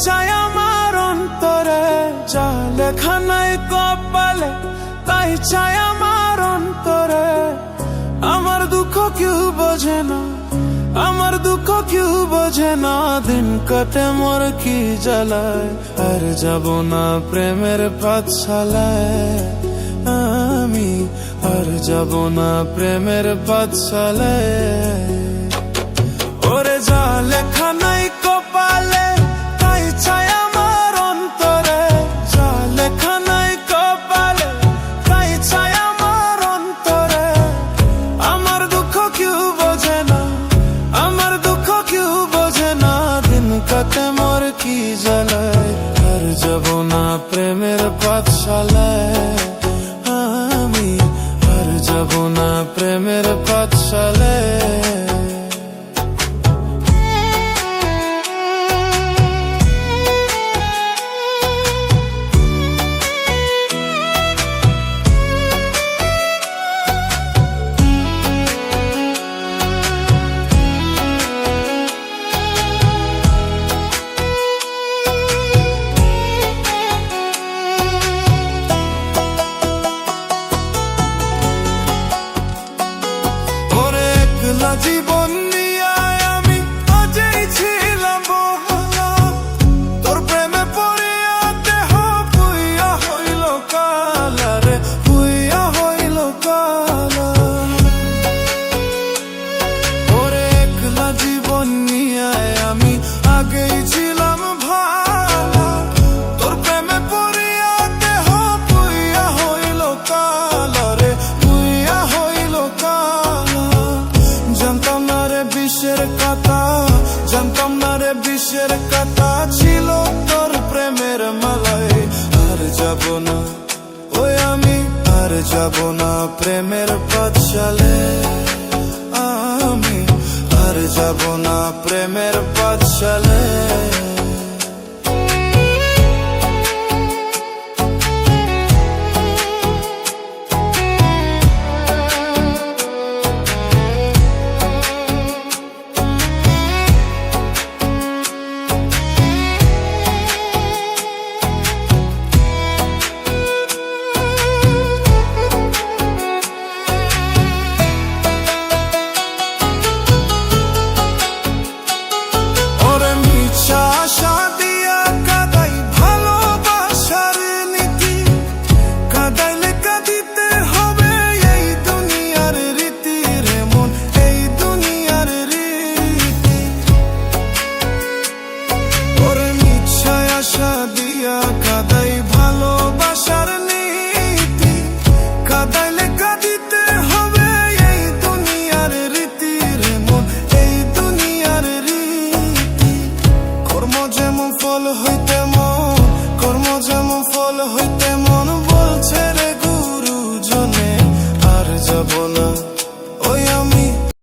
চাই আমার অন্তরে, যা লেখা নাই কপালে তাই চাই আমার অন্তরে। আমার দুঃখ কেউ বোঝে না, আমার দুঃখ কেউ বোঝে না, দিন কাটে মোর কি জ্বালায়। আর যাব না প্রেমের পাঠশালায় আমি, আর যাব না প্রেমের পাঠশালায়। ওরে যা লেখা নাই কপালে তাই চাই আমার অন্তরে, যা লেখা নাই কপালে তাই চাই আমার অন্তরে। আমার দুঃখ কেউ বোঝে না, আমার দুঃখ কেউ বোঝে না, দিন কাটে মোর কি জ্বালায়। আর যাব না প্রেমের পাঠশালায় আমি, আর যাব না প্রেমের পাঠশালায়। জীবন নিয়ে আমি আজই ছিলাম বলা, তোর প্রেমে পড়িয়া দেহ পুইয়া হইল কালা রে, পুইয়া হইল কালা। ওরে একলা জীবন নিয়ে আমি আগেই ছিলাম ভালা, তোর প্রেমে পড়িয়া দেহ পুইয়া হইল কালা রে, পুইয়া হইল কালা। জানতাম না রে বিষের কথা, জানতাম না রে বিষের কথা ছিল তোর প্রেমের মালায়। আর যাব না ওই আমি, আর যাব না প্রেমের পাঠশালায় আমি, আর যাব না